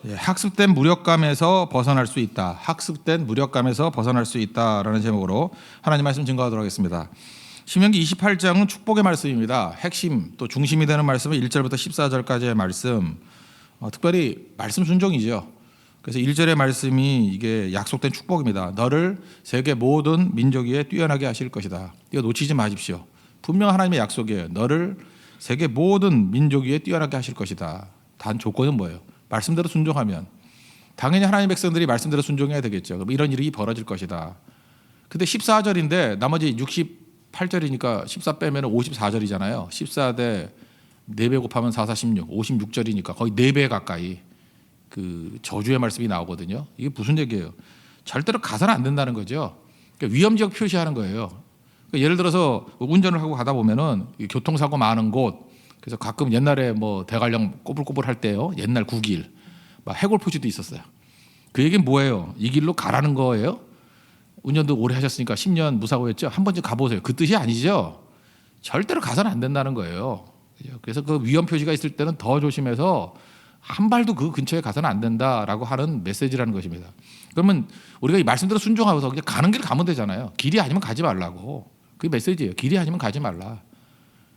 예, 학습된 무력감에서 벗어날 수 있다. 학습된 무력감에서 벗어날 수 있다라는 제목으로 하나님 말씀 증거하도록 하겠습니다. 신명기 28장은 축복의 말씀입니다. 핵심 또 중심이 되는 말씀은 1절부터 14절까지의 말씀. 특별히 말씀 순종이죠. 그래서 1절의 말씀이 이게 약속된 축복입니다. 너를 세계 모든 민족 위에 뛰어나게 하실 것이다. 이거 놓치지 마십시오. 분명 하나님의 약속이에요. 너를 세계 모든 민족 위에 뛰어나게 하실 것이다. 단 조건은 뭐예요? 말씀대로 순종하면 당연히 하나님의 백성들이 말씀대로 순종해야 되겠죠. 그럼 이런 일이 벌어질 것이다. 근데 14절인데 나머지 68절이니까 14 빼면 54절이잖아요. 14대 4배 곱하면 4, 4, 16, 56절이니까 거의 4배 가까이 그 저주의 말씀이 나오거든요. 이게 무슨 얘기예요? 절대로 가서는 안 된다는 거죠. 그러니까 위험지역 표시하는 거예요. 그러니까 예를 들어서 운전을 하고 가다 보면은 교통사고 많은 곳, 그래서 가끔 옛날에 뭐 대관령 꼬불꼬불 할 때요. 옛날 국일 막 해골 표시도 있었어요. 그 얘기는 뭐예요? 이 길로 가라는 거예요? 운전도 오래 하셨으니까 10년 무사고였죠. 한 번쯤 가보세요. 그 뜻이 아니죠. 절대로 가서는 안 된다는 거예요. 그래서 그 위험 표시가 있을 때는 더 조심해서 한 발도 그 근처에 가서는 안 된다라고 하는 메시지라는 것입니다. 그러면 우리가 이 말씀대로 순종하고서 그냥 가는 길 가면 되잖아요. 길이 아니면 가지 말라고. 그게 메시지예요. 길이 아니면 가지 말라.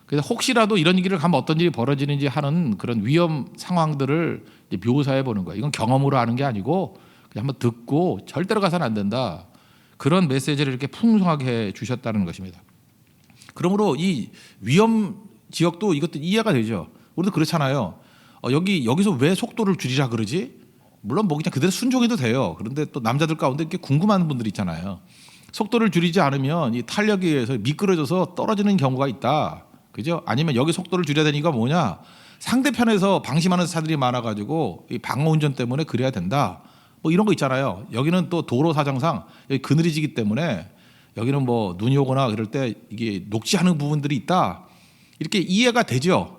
그래서 혹시라도 이런 길을 가면 어떤 일이 벌어지는지 하는 그런 위험 상황들을 묘사해 보는 거예요. 이건 경험으로 하는 게 아니고 그냥 한번 듣고 절대로 가서는 안 된다. 그런 메시지를 이렇게 풍성하게 해 주셨다는 것입니다. 그러므로 이 위험 지역도 이것도 이해가 되죠. 우리도 그렇잖아요. 여기서 왜 속도를 줄이라 그러지? 물론 뭐 그냥 그대로 순종해도 돼요. 그런데 또 남자들 가운데 이렇게 궁금한 분들이 있잖아요. 속도를 줄이지 않으면 이 탄력에 의해서 미끄러져서 떨어지는 경우가 있다. 그죠? 아니면 여기 속도를 줄여야 되니까 뭐냐? 상대편에서 방심하는 차들이 많아가지고 이 방어 운전 때문에 그래야 된다. 뭐 이런 거 있잖아요. 여기는 또 도로 사정상 여기 그늘이 지기 때문에 여기는 뭐 눈이 오거나 그럴 때 이게 녹지하는 부분들이 있다. 이렇게 이해가 되죠.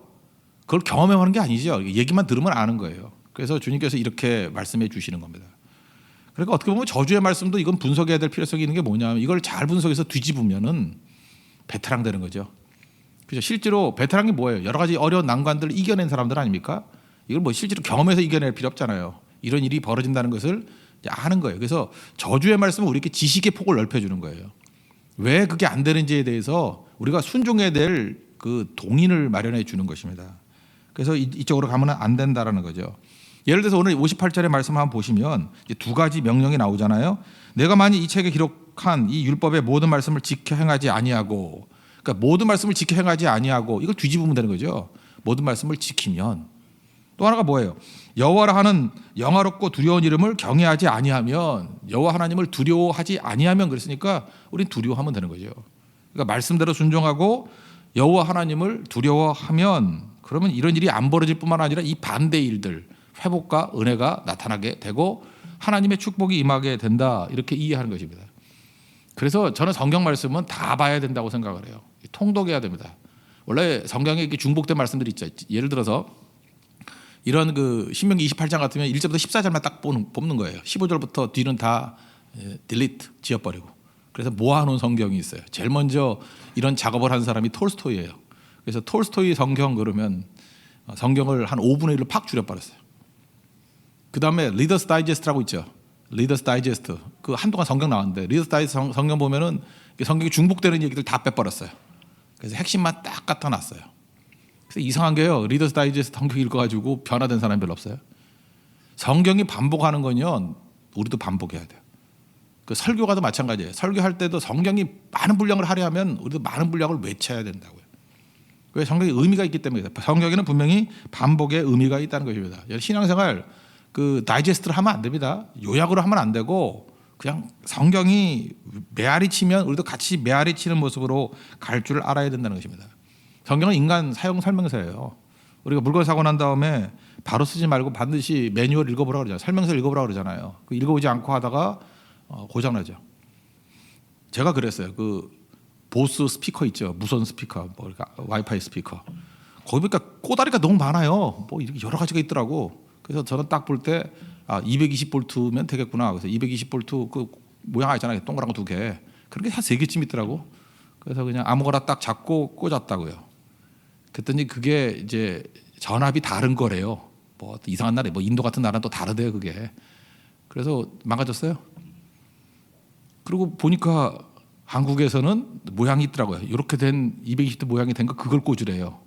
그걸 경험해보는 게 아니죠. 얘기만 들으면 아는 거예요. 그래서 주님께서 이렇게 말씀해 주시는 겁니다. 그러니까 어떻게 보면 저주의 말씀도 이건 분석해야 될 필요성이 있는 게 뭐냐면 이걸 잘 분석해서 뒤집으면은 베테랑 되는 거죠. 그죠? 실제로 베테랑이 뭐예요? 여러 가지 어려운 난관들을 이겨낸 사람들 아닙니까? 이걸 뭐 실제로 경험해서 이겨낼 필요 없잖아요. 이런 일이 벌어진다는 것을 아는 거예요. 그래서 저주의 말씀은 우리에게 지식의 폭을 넓혀주는 거예요. 왜 그게 안 되는지에 대해서 우리가 순종해야 될 그 동인을 마련해 주는 것입니다. 그래서 이쪽으로 가면 안 된다라는 거죠. 예를 들어서 오늘 58절의 말씀 한번 보시면 이제 두 가지 명령이 나오잖아요. 내가 만일 이 책에 기록한 이 율법의 모든 말씀을 지켜 행하지 아니하고, 그러니까 모든 말씀을 지켜 행하지 아니하고 이걸 뒤집으면 되는 거죠. 모든 말씀을 지키면. 또 하나가 뭐예요? 여호와라 하는 영화롭고 두려운 이름을 경외하지 아니하면, 여호와 하나님을 두려워하지 아니하면 그랬으니까 우린 두려워하면 되는 거죠. 그러니까 말씀대로 순종하고 여호와 하나님을 두려워하면 그러면 이런 일이 안 벌어질 뿐만 아니라 이 반대 일들, 회복과 은혜가 나타나게 되고 하나님의 축복이 임하게 된다. 이렇게 이해하는 것입니다. 그래서 저는 성경 말씀은 다 봐야 된다고 생각을 해요. 통독해야 됩니다. 원래 성경에 이렇게 중복된 말씀들이 있죠. 예를 들어서 이런 그 신명기 28장 같으면 1절부터 14절만 딱 뽑는 거예요. 15절부터 뒤는 다 딜리트 지워버리고. 그래서 모아놓은 성경이 있어요. 제일 먼저 이런 작업을 한 사람이 톨스토이예요. 그래서 톨스토이 성경 그러면 성경을 한 5분의 1로 팍 줄여버렸어요. 그 다음에 리더스 다이제스트라고 있죠. 리더스 다이제스트. 그 한동안 성경 나왔는데 리더스 다이제스트 성경 보면은 성경이 중복되는 얘기들 다 빼버렸어요. 그래서 핵심만 딱 갖다 놨어요. 그래서 이상한 게요. 리더스 다이제스트 성경 읽어가지고 변화된 사람이 별로 없어요. 성경이 반복하는 건요. 우리도 반복해야 돼요. 그 설교가도 마찬가지예요. 설교할 때도 성경이 많은 분량을 하려면 우리도 많은 분량을 외쳐야 된다고요. 왜? 성경에 의미가 있기 때문에. 성경에는 분명히 반복의 의미가 있다는 것입니다. 신앙생활 그 다이제스트를 하면 안 됩니다. 요약으로 하면 안 되고 그냥 성경이 메아리 치면 우리도 같이 메아리 치는 모습으로 갈 줄을 알아야 된다는 것입니다. 성경은 인간 사용 설명서예요. 우리가 물건 사고 난 다음에 바로 쓰지 말고 반드시 매뉴얼 읽어보라고 그러잖아요. 설명서 읽어보라고 그러잖아요. 그 읽어보지 않고 하다가 고장나죠. 제가 그랬어요. 그 보스 스피커 있죠. 무선 스피커, 뭐 와이파이 스피커. 거기 보니까 꼬다리가 너무 많아요. 뭐 이렇게 여러 가지가 있더라고. 그래서 저는 딱 볼 때 220볼트면 되겠구나. 그래서 220볼트 그 모양 있잖아요. 동그란 거 2개. 그런 게 한 3개쯤 있더라고. 그래서 그냥 아무거나 딱 잡고 꽂았다고요. 그랬더니 그게 이제 전압이 다른 거래요. 뭐 이상한 나라, 뭐 인도 같은 나라는 또 다르대요 그게. 그래서 망가졌어요. 그리고 보니까 한국에서는 모양이 있더라고요. 이렇게 된 220도 모양이 된 거 그걸 꽂으래요.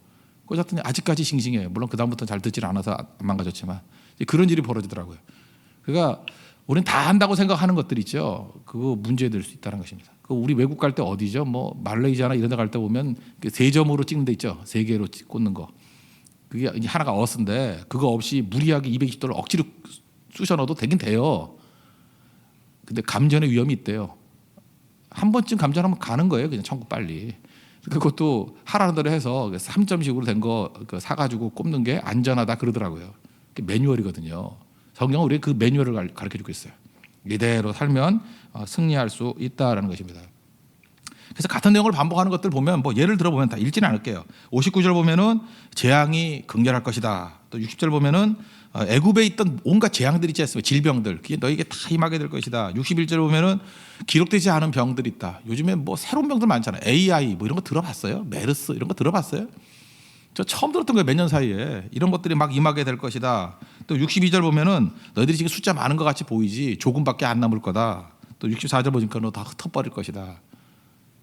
꽂았더니 아직까지 싱싱해요. 물론 그 다음부터 잘 듣질 않아서 안 망가졌지만 그런 일이 벌어지더라고요. 그러니까 우리는 다 한다고 생각하는 것들 있죠. 그거 문제될 수 있다는 것입니다. 그 우리 외국 갈 때 어디죠? 뭐 말레이시아나 이런 데 갈 때 보면 세 점으로 찍는 데 있죠. 세 개로 꽂는 거. 그게 하나가 어스인데 그거 없이 무리하게 220도를 억지로 쑤셔 넣어도 되긴 돼요. 근데 감전의 위험이 있대요. 한 번쯤 감전하면 가는 거예요. 그냥 천국 빨리. 그것도 하라는 대로 해서 3점식으로 된 거 사가지고 꼽는 게 안전하다 그러더라고요. 그게 매뉴얼이거든요. 성경은 우리에게 그 매뉴얼을 가르쳐주고 있어요. 이대로 살면 승리할 수 있다라는 것입니다. 그래서 같은 내용을 반복하는 것들 보면 뭐 예를 들어 보면 다 읽지는 않을게요. 59절 보면은 재앙이 극렬할 것이다. 또 60절 보면은 애굽에 있던 온갖 재앙들 있지 않습니까? 질병들 그게 너에게 다 임하게 될 것이다. 61절 보면은 기록되지 않은 병들이 있다. 요즘에 뭐 새로운 병들 많잖아요. AI 뭐 이런 거 들어봤어요? 메르스 이런 거 들어봤어요? 저 처음 들었던 거예요. 몇 년 사이에 이런 것들이 막 임하게 될 것이다. 또 62절 보면은 너희들이 지금 숫자 많은 것 같이 보이지 조금밖에 안 남을 거다. 또 64절 보니까 너 다 흩어버릴 것이다.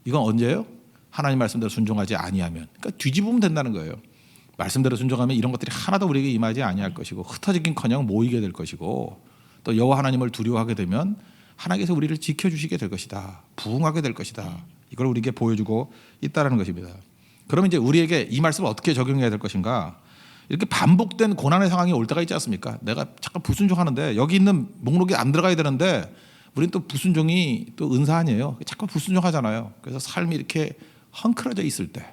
이건 언제예요? 하나님 말씀대로 순종하지 아니하면. 그러니까 뒤집으면 된다는 거예요. 말씀대로 순종하면 이런 것들이 하나도 우리에게 임하지 아니할 것이고 흩어지긴커녕 모이게 될 것이고 또 여호와 하나님을 두려워하게 되면 하나님께서 우리를 지켜주시게 될 것이다. 부응하게 될 것이다. 이걸 우리에게 보여주고 있다는 것입니다. 그러면 이제 우리에게 이 말씀을 어떻게 적용해야 될 것인가? 이렇게 반복된 고난의 상황이 올 때가 있지 않습니까? 내가 잠깐 불순종하는데 여기 있는 목록에 안 들어가야 되는데 우리는 또 불순종이 또 은사 아니에요. 자꾸 불순종하잖아요. 그래서 삶이 이렇게 헝클어져 있을 때,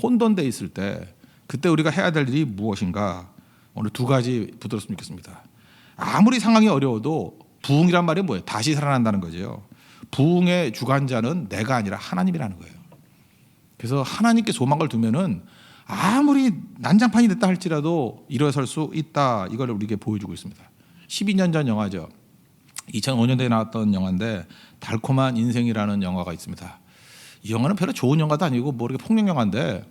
혼돈돼 있을 때 그때 우리가 해야 될 일이 무엇인가? 오늘 두 가지 붙들었으면 좋겠습니다. 아무리 상황이 어려워도 부흥이란 말이 뭐예요? 다시 살아난다는 거죠. 부흥의 주관자는 내가 아니라 하나님이라는 거예요. 그래서 하나님께 소망을 두면은 아무리 난장판이 됐다 할지라도 일어설 수 있다. 이걸 우리에게 보여주고 있습니다. 12년 전 영화죠. 2005년도에 나왔던 영화인데 달콤한 인생이라는 영화가 있습니다. 이 영화는 별로 좋은 영화도 아니고 뭐 이렇게 폭력 영화인데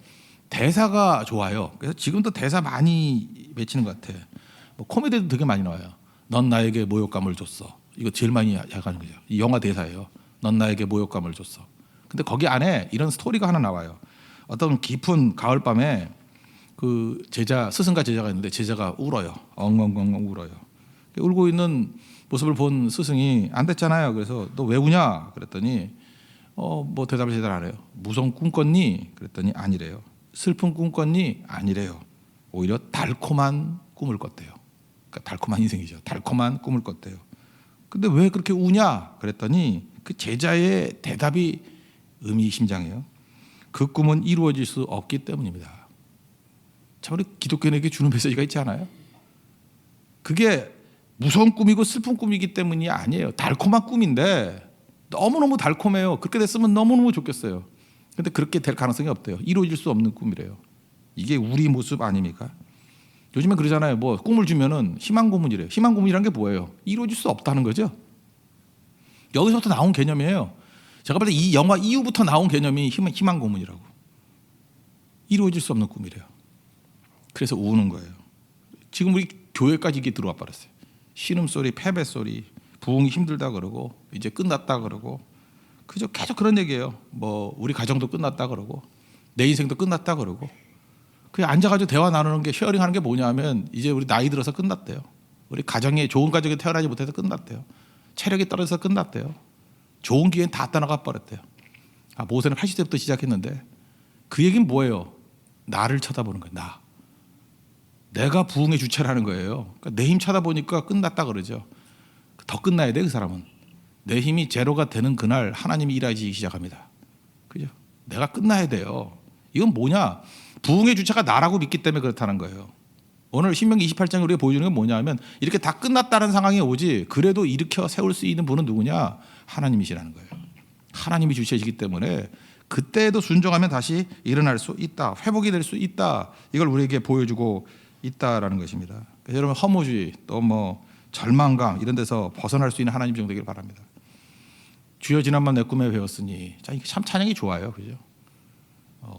대사가 좋아요. 그래서 지금도 대사 많이 외치는 것 같아. 뭐 코미디도 되게 많이 나와요. 넌 나에게 모욕감을 줬어. 이거 제일 많이 야가는 거죠. 이 영화 대사예요. 넌 나에게 모욕감을 줬어. 근데 거기 안에 이런 스토리가 하나 나와요. 어떤 깊은 가을밤에 그 스승과 제자가 있는데 제자가 울어요. 엉엉엉엉 울어요. 울고 있는 모습을 본 스승이 안 됐잖아요. 그래서 너 왜 우냐? 그랬더니 뭐 대답을 제대로 안 해요. 무서운 꿈 꿨니? 그랬더니 아니래요. 슬픈 꿈 꿨니? 아니래요. 오히려 달콤한 꿈을 꿨대요. 그러니까 달콤한 인생이죠. 달콤한 꿈을 꿨대요. 근데 왜 그렇게 우냐? 그랬더니 그 제자의 대답이 의미심장해요. 그 꿈은 이루어질 수 없기 때문입니다. 참 우리 기독교인에게 주는 메시지가 있지 않아요? 그게 무서운 꿈이고 슬픈 꿈이기 때문이 아니에요. 달콤한 꿈인데 너무너무 달콤해요. 그렇게 됐으면 너무너무 좋겠어요. 근데 그렇게 될 가능성이 없대요. 이루어질 수 없는 꿈이래요. 이게 우리 모습 아닙니까? 요즘에 그러잖아요. 뭐 꿈을 주면은 희망 고문이래요. 희망 고문이란 게 뭐예요? 이루어질 수 없다는 거죠. 여기서부터 나온 개념이에요. 제가 볼 때 이 영화 이후부터 나온 개념이 희망 고문이라고. 이루어질 수 없는 꿈이래요. 그래서 우는 거예요. 지금 우리 교회까지 이게 들어와 버렸어요. 신음소리, 패배소리, 부흥이 힘들다 그러고 이제 끝났다 그러고 그저 계속 그런 얘기예요. 뭐 우리 가정도 끝났다 그러고 내 인생도 끝났다 그러고 그냥 앉아가지고 대화 나누는 게 쉐어링하는 게 뭐냐면 이제 우리 나이 들어서 끝났대요. 우리 가정에 좋은 가정에 태어나지 못해서 끝났대요. 체력이 떨어져서 끝났대요. 좋은 기회는 다 떠나가 버렸대요. 모세는 80세부터 시작했는데 그 얘기는 뭐예요? 나를 쳐다보는 거예요. 내가 부흥의 주체라는 거예요. 그러니까 내 힘 쳐다보니까 끝났다 그러죠. 더 끝나야 돼 그 사람은. 내 힘이 제로가 되는 그날 하나님이 일하기 시작합니다. 그죠? 내가 끝나야 돼요. 이건 뭐냐? 부흥의 주체가 나라고 믿기 때문에 그렇다는 거예요. 오늘 신명기 28장에 우리가 보여주는 건 뭐냐 하면 이렇게 다 끝났다는 상황이 오지 그래도 일으켜 세울 수 있는 분은 누구냐? 하나님이시라는 거예요. 하나님이 주체이기 때문에 그때에도 순종하면 다시 일어날 수 있다. 회복이 될 수 있다. 이걸 우리에게 보여주고 있다라는 것입니다. 그래서 여러분 허무주의 또 뭐 절망감 이런 데서 벗어날 수 있는 하나님 종 되길 바랍니다. 주여 지난번 내 꿈에 배웠으니 참 찬양이 좋아요. 그죠?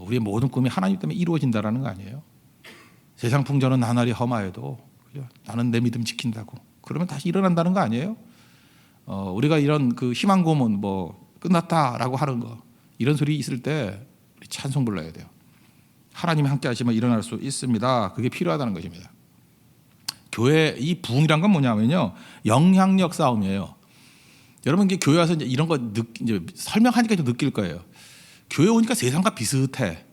우리의 모든 꿈이 하나님 때문에 이루어진다라는 거 아니에요? 세상 풍조는 나날이 험하여도 그죠? 나는 내 믿음 지킨다고. 그러면 다시 일어난다는 거 아니에요? 우리가 이런 그 희망 고문 뭐 끝났다라고 하는 거 이런 소리 있을 때 우리 찬송 불러야 돼요. 하나님이 함께 하시면 일어날 수 있습니다. 그게 필요하다는 것입니다. 교회 이 부흥이란 건 뭐냐면요, 영향력 싸움이에요. 여러분 이게 교회 와서 이제 이런 거 이제 설명하니까 좀 느낄 거예요. 교회 오니까 세상과 비슷해.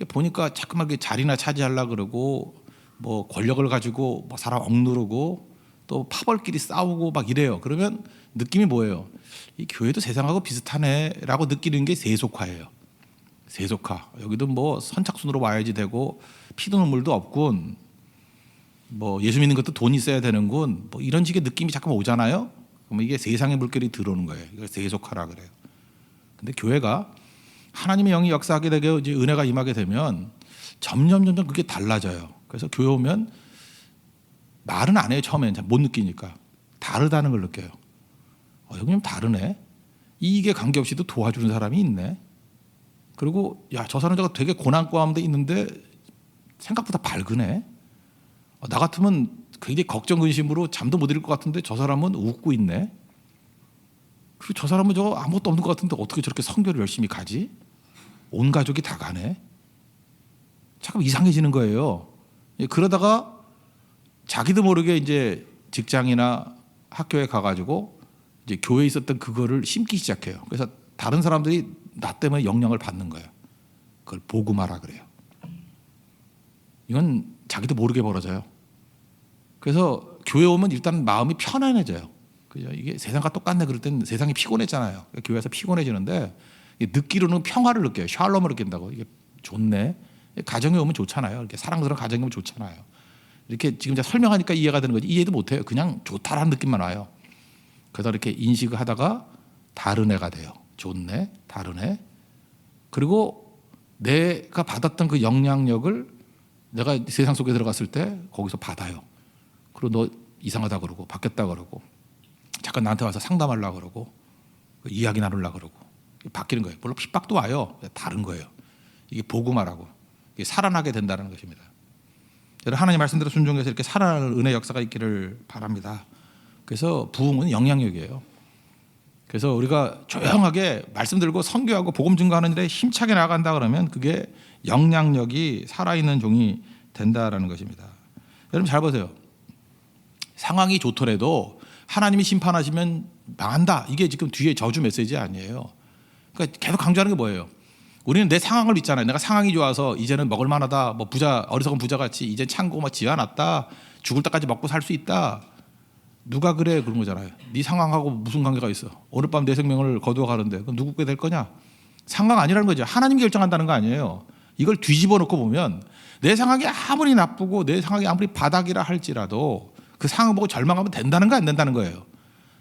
보니까 자꾸만 자리나 차지하려 그러고 뭐 권력을 가지고 뭐 사람 억누르고 또 파벌끼리 싸우고 막 이래요. 그러면 느낌이 뭐예요? 이 교회도 세상하고 비슷하네라고 느끼는 게 세속화예요. 세속화. 여기도 뭐 선착순으로 와야지 되고 피도 눈물도 없군. 뭐 예수 믿는 것도 돈 있어야 되는군. 뭐 이런 식의 느낌이 잠깐 오잖아요. 그러면 이게 세상의 물결이 들어오는 거예요. 이걸 세속화라 그래요. 근데 교회가 하나님의 영이 역사하게 되고 이제 은혜가 임하게 되면 점점 그게 달라져요. 그래서 교회 오면 말은 안 해요. 처음에는 잘 못 느끼니까 다르다는 걸 느껴요. 형님 다르네. 이익에 관계없이도 도와주는 사람이 있네. 그리고 야, 저 사람 저거 되게 고난 가운데 있는데 생각보다 밝으네. 나 같으면 굉장히 걱정 근심으로 잠도 못 이룰 것 같은데 저 사람은 웃고 있네. 그리고 저 사람은 저 아무것도 없는 것 같은데 어떻게 저렇게 선교를 열심히 가지? 온 가족이 다 가네. 잠깐 이상해지는 거예요. 그러다가 자기도 모르게 이제 직장이나 학교에 가가지고 이제 교회에 있었던 그거를 심기 시작해요. 그래서 다른 사람들이 나 때문에 영향을 받는 거예요. 그걸 복음화라 그래요. 이건 자기도 모르게 벌어져요. 그래서 교회 오면 일단 마음이 편안해져요. 그죠? 이게 세상과 똑같네. 그럴 땐 세상이 피곤했잖아요. 교회에서 피곤해지는데 느끼로는 평화를 느껴요. 샬롬을 느낀다고. 이게 좋네. 가정에 오면 좋잖아요. 이렇게 사랑스러운 가정에 오면 좋잖아요. 이렇게 지금 제가 설명하니까 이해가 되는 거지. 이해도 못해요. 그냥 좋다라는 느낌만 와요. 그래서 이렇게 인식을 하다가 다른 애가 돼요. 좋네, 다른 애. 그리고 내가 받았던 그 영향력을 내가 세상 속에 들어갔을 때 거기서 받아요. 그리고 너 이상하다 그러고 바뀌었다 그러고 잠깐 나한테 와서 상담하려고 그러고 이야기 나누려고 그러고 바뀌는 거예요. 물론 핍박도 와요. 다른 거예요. 이게 복음화라고. 이게 살아나게 된다는 것입니다. 여러분 하나님 말씀대로 순종해서 이렇게 살아나는 은혜 역사가 있기를 바랍니다. 그래서 부흥은 영향력이에요. 그래서 우리가 조용하게 말씀 들고 선교하고 복음 증거하는 일에 힘차게 나간다 그러면 그게 영향력이 살아있는 종이 된다라는 것입니다. 여러분 잘 보세요. 상황이 좋더라도 하나님이 심판하시면 망한다. 이게 지금 뒤에 저주 메시지 아니에요. 그러니까 계속 강조하는 게 뭐예요? 우리는 내 상황을 믿잖아요. 내가 상황이 좋아서 이제는 먹을 만하다. 뭐 부자, 어리석은 부자같이 이제 창고 막 지어놨다. 죽을 때까지 먹고 살 수 있다. 누가 그래? 그런 거잖아요. 네 상황하고 무슨 관계가 있어? 오늘 밤 내 생명을 거두어 가는데 그럼 누구께 될 거냐? 상황 아니라는 거죠. 하나님이 결정한다는 거 아니에요. 이걸 뒤집어 놓고 보면 내 상황이 아무리 나쁘고 내 상황이 아무리 바닥이라 할지라도 그 상황 보고 절망하면 된다는 거 안 된다는 거예요.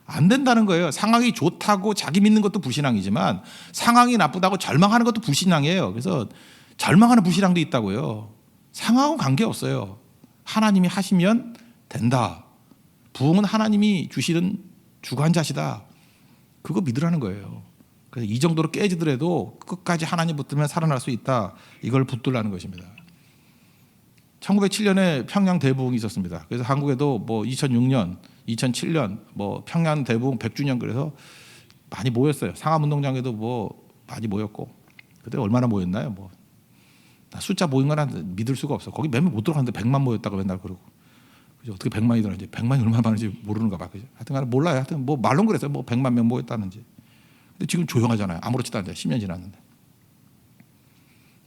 안 된다는 거예요. 상황이 좋다고 자기 믿는 것도 불신앙이지만 상황이 나쁘다고 절망하는 것도 불신앙이에요. 그래서 절망하는 불신앙도 있다고요. 상황은 관계없어요. 하나님이 하시면 된다. 부흥은 하나님이 주시는 주관자시다. 그거 믿으라는 거예요. 그래서 이 정도로 깨지더라도 끝까지 하나님 붙들면 살아날 수 있다. 이걸 붙들라는 것입니다. 1907년에 평양 대부흥이 있었습니다. 그래서 한국에도 뭐 2006년, 2007년 뭐 평양 대부흥 100주년 그래서 많이 모였어요. 상암운동장에도 뭐 많이 모였고 그때 얼마나 모였나요? 뭐 숫자 모인 건 믿을 수가 없어. 거기 몇몇 못 들어갔는데 100만 모였다고 맨날 그러고. 그죠? 어떻게 100만이 들어는지 100만이 얼마나 많은지 모르는가 봐. 그죠? 하여튼 몰라요. 하여튼 뭐 말론 그랬어요. 뭐 100만 명 모였다는지. 근데 지금 조용하잖아요. 아무렇지도 않아요. 10년 지났는데.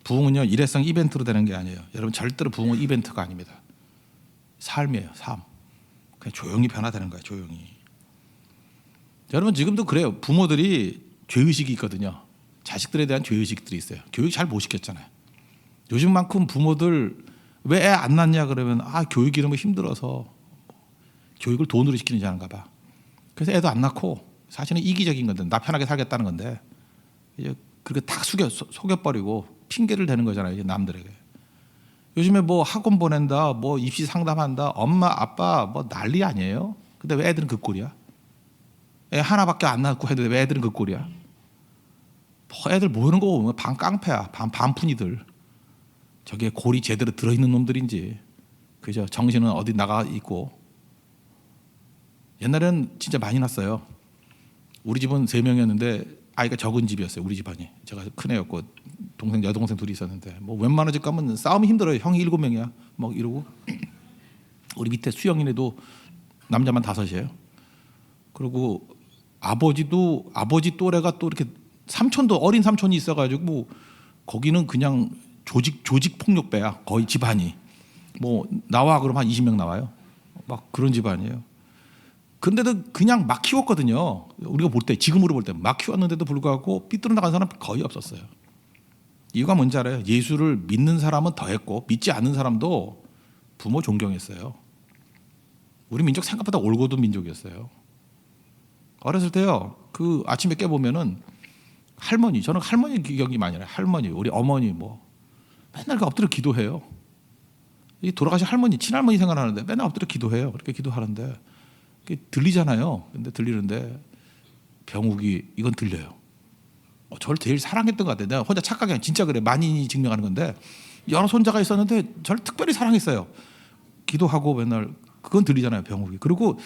부흥은요 일회성 이벤트로 되는 게 아니에요. 여러분 절대로 부흥은 이벤트가 아닙니다. 삶이에요. 삶. 그냥 조용히 변화되는 거예요. 조용히. 여러분 지금도 그래요. 부모들이 죄의식이 있거든요. 자식들에 대한 죄의식들이 있어요. 교육 잘 못 시켰잖아요. 요즘만큼 부모들 왜 애 안 낳냐 그러면 교육 이러면 힘들어서 교육을 돈으로 시키는지 아는가 봐. 그래서 애도 안 낳고 사실은 이기적인 건데 나 편하게 살겠다는 건데 이제 그렇게 다 속여버리고 핑계를 대는 거잖아요. 이제 남들에게. 요즘에 뭐 학원 보낸다, 뭐 입시 상담한다, 엄마 아빠 뭐 난리 아니에요. 근데 왜 애들은 그 꼴이야? 애 하나밖에 안 낳고 해도 왜 애들은 그 꼴이야? 뭐 애들 모이는 거 보면 반 깡패야, 반푼이들. 저게 골이 제대로 들어있는 놈들인지 그죠? 정신은 어디 나가 있고. 옛날에는 진짜 많이 났어요. 우리 집은 3명이었는데 아이가 적은 집이었어요. 우리 집안이. 제가 큰 애였고 동생 여동생 둘이 있었는데 뭐 웬만한 집 가면 싸움이 힘들어요. 형이 7명이야. 막 이러고 우리 밑에 수영이네도 남자만 5이에요. 그리고 아버지 또래가 또 이렇게 삼촌도 어린 삼촌이 있어가지고 거기는 그냥 조직 폭력배야. 거의 집안이. 뭐 나와 그러면 한 20명 나와요. 막 그런 집안이에요. 근데도 그냥 막 키웠거든요. 우리가 볼 때, 지금으로 볼 때 막 키웠는데도 불구하고 삐뚤어 나간 사람 거의 없었어요. 이유가 뭔지 알아요? 예수를 믿는 사람은 더했고 믿지 않는 사람도 부모 존경했어요. 우리 민족 생각보다 올곧은 민족이었어요. 어렸을 때요, 그 아침에 깨보면은 할머니, 저는 할머니 기억이 많이 나요. 할머니, 우리 어머니 뭐 맨날 그 엎드려 기도해요. 이 돌아가신 할머니, 친할머니 생각하는데 맨날 엎드려 기도해요. 그렇게 기도하는데 들리잖아요. 근데 들리는데 병욱이 이건 들려요. 저를 제일 사랑했던 것 같아요. 내가 혼자 착각이 아니라 진짜 그래. 만인이 증명하는 건데 여러 손자가 있었는데 저를 특별히 사랑했어요. 기도하고 맨날 그건 들리잖아요. 병욱이. 그리고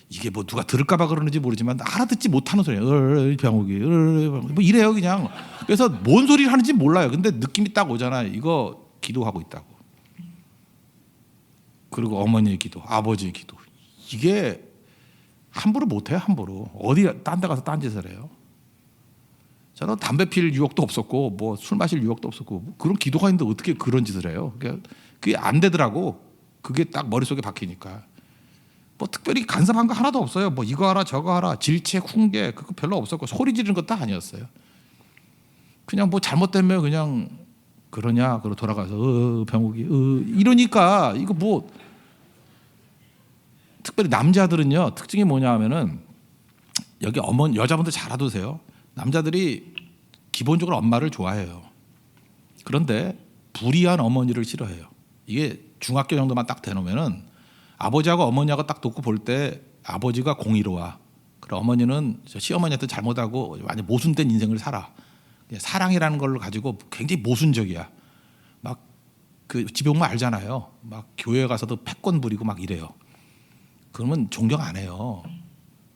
이게 뭐 누가 들을까 봐 그러는지 모르지만 알아듣지 못하는 소리예요. 병욱이 뭐 이래요 그냥. 그래서 뭔 소리를 하는지 몰라요. 근데 느낌이 딱 오잖아요. 이거 기도하고 있다고. 그리고 어머니의 기도, 아버지의 기도. 이게 함부로 못해요. 함부로. 어디 딴 데 가서 딴짓을 해요. 저는 담배 필 유혹도 없었고 뭐 술 마실 유혹도 없었고 뭐 그런 기도가 있는데 어떻게 그런 짓을 해요. 그러니까 그게 안 되더라고. 그게 딱 머릿속에 박히니까. 뭐 특별히 간섭한 거 하나도 없어요. 뭐 이거 하라 저거 하라 질책 훈계 그거 별로 없었고 소리 지르는 것도 아니었어요. 그냥 뭐 잘못되면 그냥 그러냐 그러고 돌아가서 병욱이 이러니까 이거 뭐 특별히 남자들은요 특징이 뭐냐 하면은 여기 여자분들 잘 알아두세요. 남자들이 기본적으로 엄마를 좋아해요. 그런데 불의한 어머니를 싫어해요. 이게 중학교 정도만 딱 되놓으면은 아버지하고 어머니하고 딱 놓고 볼 때 아버지가 공의로워. 그리고 어머니는 시어머니한테 잘못하고 완전 모순된 인생을 살아. 사랑이라는 걸 가지고 굉장히 모순적이야. 막 그 집에 오면 알잖아요. 막 교회 가서도 패권 부리고 막 이래요. 그러면 존경 안 해요.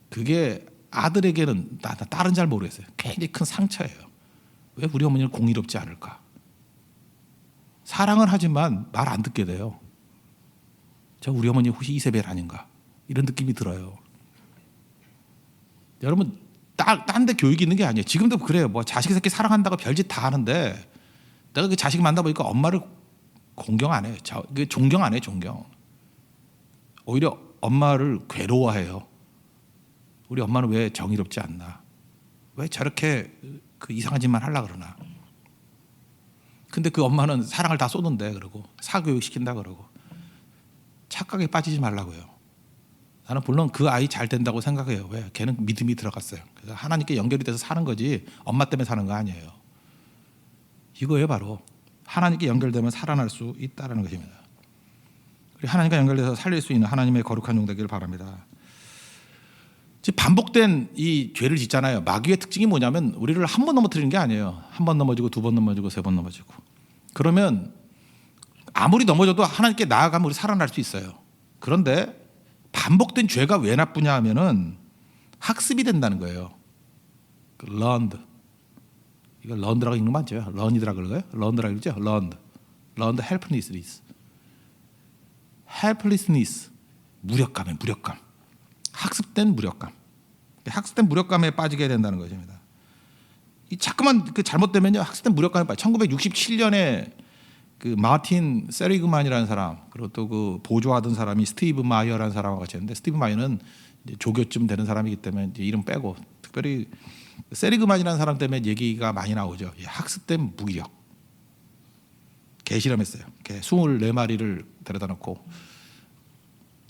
그게 아들에게는 딸은 잘 모르겠어요. 굉장히 큰 상처예요. 왜 우리 어머니는 공의롭지 않을까? 사랑을 하지만 말 안 듣게 돼요. 저 우리 어머니 혹시 이세벨 아닌가? 이런 느낌이 들어요. 여러분 딴 데 교육이 있는 게 아니에요. 지금도 그래요. 뭐 자식 새끼 사랑한다고 별짓 다 하는데 내가 그 자식 만나보니까 엄마를 공경 안 해요. 존경 안 해요. 존경. 오히려 엄마를 괴로워해요. 우리 엄마는 왜 정의롭지 않나? 왜 저렇게 그 이상한 짓만 하려고 그러나? 근데 그 엄마는 사랑을 다 쏟는데 그러고 사교육 시킨다 그러고 착각에 빠지지 말라고요. 나는 물론 그 아이 잘 된다고 생각해요. 왜? 걔는 믿음이 들어갔어요. 그래서 하나님께 연결이 돼서 사는 거지 엄마 때문에 사는 거 아니에요. 이거예요 바로. 하나님께 연결되면 살아날 수 있다는 것입니다. 하나님과 연결돼서 살릴 수 있는 하나님의 거룩한 종 되기를 바랍니다. 반복된 이 죄를 짓잖아요. 마귀의 특징이 뭐냐면 우리를 한 번 넘어뜨리는 게 아니에요. 한 번 넘어지고 2번 넘어지고 3번 넘어지고. 그러면 아무리 넘어져도 하나님께 나아가면 우리 살아날 수 있어요. 그런데 반복된 죄가 왜 나쁘냐 하면은 학습이 된다는 거예요. learned. 이거 learned라고 읽는 거 맞죠? learned라고 그러고요. learned라고 읽죠? learned helplessness. helplessness. 무력감이에요. 무력감. 학습된 무력감. 학습된 무력감에 빠지게 된다는 것입니다. 이 자꾸만 그 잘못되면요 학습된 무력감에 빠져. 1967년에 그 마틴 세리그만이라는 사람 그리고 또 그 보조하던 사람이 스티브 마이어라는 사람과 같이 했는데 스티브 마이어는 이제 조교쯤 되는 사람이기 때문에 이제 이름 빼고 특별히 세리그만이라는 사람 때문에 얘기가 많이 나오죠. 학습된 무기력. 개 실험했어요. 개 24마리를 데려다 놓고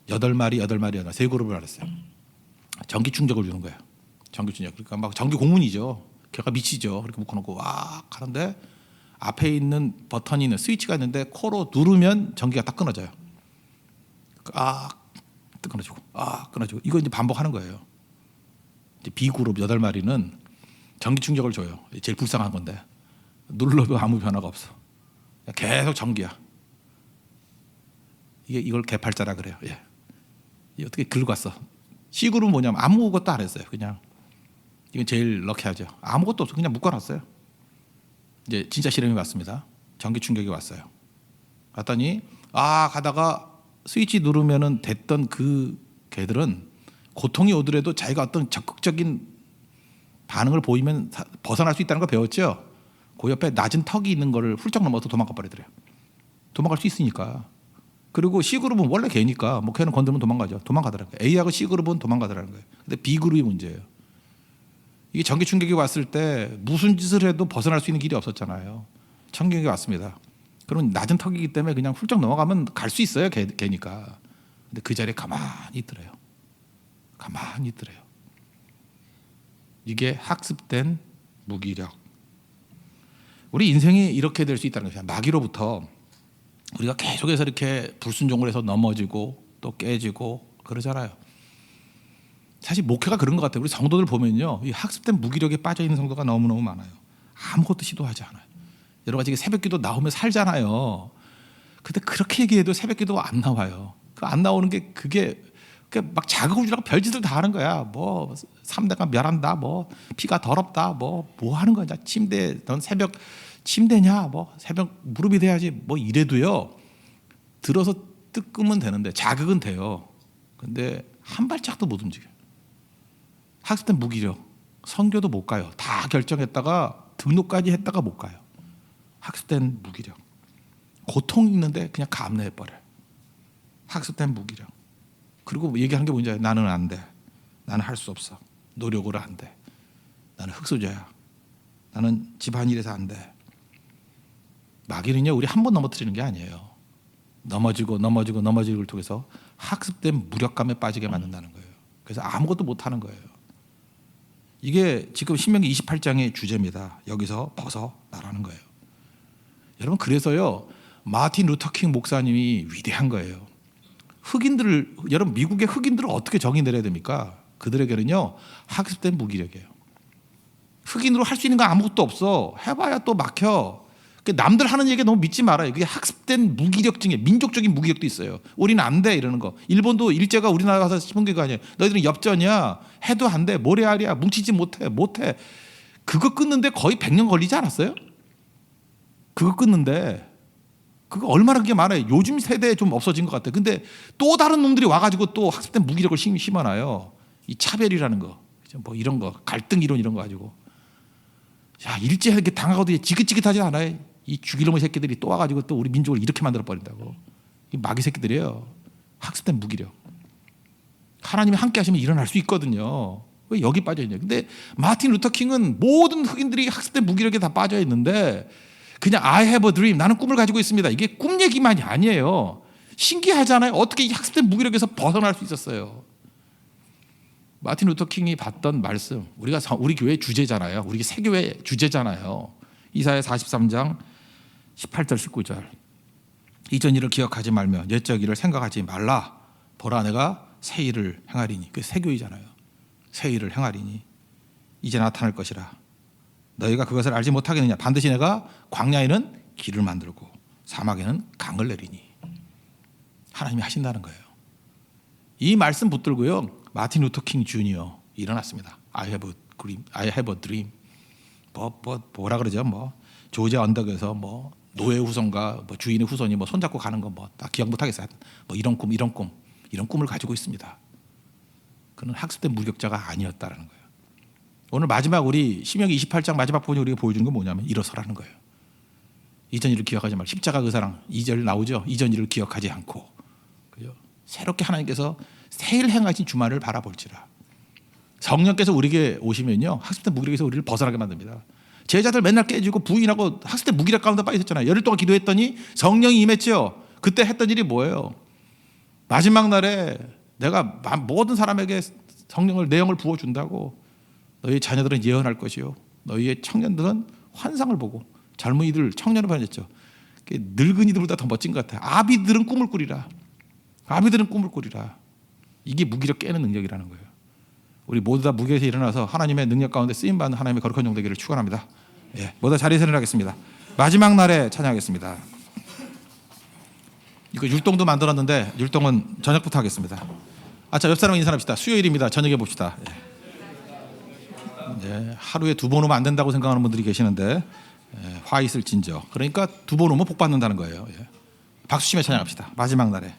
8마리 세 그룹을 알았어요. 전기 충격을 주는 거예요. 전기 충격. 그러니까 막 전기 공문이죠. 걔가 미치죠. 그렇게 묶어놓고 와 하는데 앞에 있는 버튼이 있는 스위치가 있는데 코로 누르면 전기가 딱 끊어져요. 끊어지고 끊어지고 이거 이제 반복하는 거예요. 이제 B 그룹 8마리는 전기 충격을 줘요. 제일 불쌍한 건데 눌러도 아무 변화가 없어. 계속 전기야. 이걸 개팔자라 그래요. 예. 이게 어떻게 긁었어? C그룹은 뭐냐면 아무것도 안 했어요. 그냥 이건 제일 럭키하죠. 아무것도 없어. 그냥 묶어놨어요. 이제 진짜 실험이 왔습니다. 전기 충격이 왔어요. 왔더니 가다가 스위치 누르면은 됐던 그 개들은 고통이 오더라도 자기가 어떤 적극적인 반응을 보이면 벗어날 수 있다는 걸 배웠죠. 그 옆에 낮은 턱이 있는 거를 훌쩍 넘어서 도망가 버리더래요. 도망갈 수 있으니까. 그리고 C그룹은 원래 개니까 뭐 걔는 건들면 도망가죠. 도망가더라고요. A하고 C그룹은 도망가더라는 거예요. 근데 B그룹이 문제예요. 이게 전기 충격이 왔을 때 무슨 짓을 해도 벗어날 수 있는 길이 없었잖아요. 충격이 왔습니다. 그럼 낮은 턱이기 때문에 그냥 훌쩍 넘어가면 갈 수 있어요. 개니까. 근데 그 자리에 가만히 있더래요. 가만히 있더래요. 이게 학습된 무기력. 우리 인생이 이렇게 될 수 있다는 것이야. 마귀로부터 우리가 계속해서 이렇게 불순종을 해서 넘어지고 또 깨지고 그러잖아요. 사실 목회가 그런 것 같아요. 우리 성도들 보면요, 이 학습된 무기력에 빠져 있는 성도가 너무너무 많아요. 아무것도 시도하지 않아요. 여러 가지 새벽기도 나오면 살잖아요. 근데 그렇게 얘기해도 새벽기도 안 나와요. 그 안 나오는 게 그게 막 자극을 주려고 별짓을 다 하는 거야. 뭐 3대가 멸한다, 뭐 피가 더럽다, 뭐 하는 거냐. 침대, 넌 새벽 침대냐, 뭐 새벽 무릎이 돼야지, 뭐 이래도요. 들어서 뜨끄면 되는데 자극은 돼요. 근데 한 발짝도 못 움직여. 학습된 무기력, 선교도 못 가요. 다 결정했다가 등록까지 했다가 못 가요. 학습된 무기력. 고통이 있는데 그냥 감내해버려요. 학습된 무기력. 그리고 얘기하는 게 뭔지 알아요? 나는 안 돼. 나는 할 수 없어. 노력으로 안 돼. 나는 흙수저야. 나는 집안일에서 안 돼. 마귀는요, 우리 한 번 넘어뜨리는 게 아니에요. 넘어지고를 통해서 학습된 무력감에 빠지게 만든다는 거예요. 그래서 아무것도 못하는 거예요. 이게 지금 신명기 28장의 주제입니다. 여기서 벗어나라는 거예요. 여러분, 그래서요, 마틴 루터킹 목사님이 위대한 거예요. 여러분, 미국의 흑인들을 어떻게 정의 내려야 됩니까? 그들에게는요, 학습된 무기력이에요. 흑인으로 할 수 있는 거 아무것도 없어. 해봐야 또 막혀. 남들 하는 얘기 너무 믿지 말아요. 그게 학습된 무기력 중에 민족적인 무기력도 있어요. 우리는 안 돼, 이러는 거. 일본도 일제가 우리나라 가서 씹은 게 아니에요. 너희들은 엽전이야. 해도 안 돼. 모래알이야. 뭉치지 못해. 그거 끊는데 거의 100년 걸리지 않았어요? 그거 끊는데. 그거 얼마나 그게 많아요. 요즘 세대에 좀 없어진 것 같아요. 근데 또 다른 놈들이 와가지고 또 학습된 무기력을 심어놔요. 이 차별이라는 거. 뭐 이런 거. 갈등 이론 이런 거 가지고. 야, 일제 이렇게 당하고도 지긋지긋하지 않아요. 이 죽이놈의 새끼들이 또 와가지고 또 우리 민족을 이렇게 만들어 버린다고. 이 마귀 새끼들이에요. 학습된 무기력. 하나님이 함께 하시면 일어날 수 있거든요. 왜 여기 빠져 있냐? 근데 마틴 루터 킹은 모든 흑인들이 학습된 무기력에 다 빠져 있는데 그냥 I have a dream, 나는 꿈을 가지고 있습니다. 이게 꿈 얘기만이 아니에요. 신기하잖아요. 어떻게 이 학습된 무기력에서 벗어날 수 있었어요? 마틴 루터 킹이 봤던 말씀, 우리 교회 주제잖아요. 우리 세교회 주제잖아요. 이사야 43장 18절 19절. 이전 일을 기억하지 말며 옛적 일을 생각하지 말라. 보라, 내가 새 일을 행하리니. 그 세교이잖아요. 새 일을 행하리니 이제 나타날 것이라. 너희가 그것을 알지 못하겠느냐. 반드시 내가 광야에는 길을 만들고 사막에는 강을 내리니. 하나님이 하신다는 거예요. 이 말씀 붙들고요, 마틴 루터 킹 주니어 일어났습니다. I have a dream. 뭐라 그러죠? 뭐 조지아 언덕에서 뭐 노예 후손과 뭐 주인의 후손이 뭐 손잡고 가는 거 뭐 다 기억 못 하겠어요. 뭐 이런 꿈을 가지고 있습니다. 그는 학습된 무력자가 아니었다라는 거예요. 오늘 마지막 우리 신명기 28장 마지막 부분이 우리가 보여주는 건 뭐냐면 일어서라는 거예요. 이전 일을 기억하지 말고. 십자가 그 사랑 2절 나오죠. 이전 일을 기억하지 않고. 그죠? 새롭게 하나님께서 새 일 행하신 주말을 바라볼지라. 성령께서 우리에게 오시면요, 학습된 무기력에서 우리를 벗어나게 만듭니다. 제자들 맨날 깨지고 부인하고 학습된 무기력 가운데 빠져 있었잖아요. 열흘 동안 기도했더니 성령이 임했죠. 그때 했던 일이 뭐예요? 마지막 날에 내가 모든 사람에게 성령을 내용을 부어준다고. 너희 자녀들은 예언할 것이요, 너희의 청년들은 환상을 보고. 젊은이들 청년을 보냈죠. 늙은이들보다 더 멋진 것 같아요. 아비들은 꿈을 꾸리라. 이게 무기력 깨는 능력이라는 거예요. 우리 모두 다 무기에서 일어나서 하나님의 능력 가운데 쓰임받는 하나님의 거룩한 종 되기를 축원합니다. 예, 모두 자리에서 일어나겠습니다. 마지막 날에 찬양하겠습니다. 이거 율동도 만들었는데 율동은 저녁부터 하겠습니다. 자, 옆 사람 인사합시다. 수요일입니다. 저녁에 봅시다. 하루에 2번 오면 안 된다고 생각하는 분들이 계시는데 화 있을 진저. 그러니까 2번 오면 복 받는다는 거예요. 박수 치며 찬양합시다. 마지막 날에.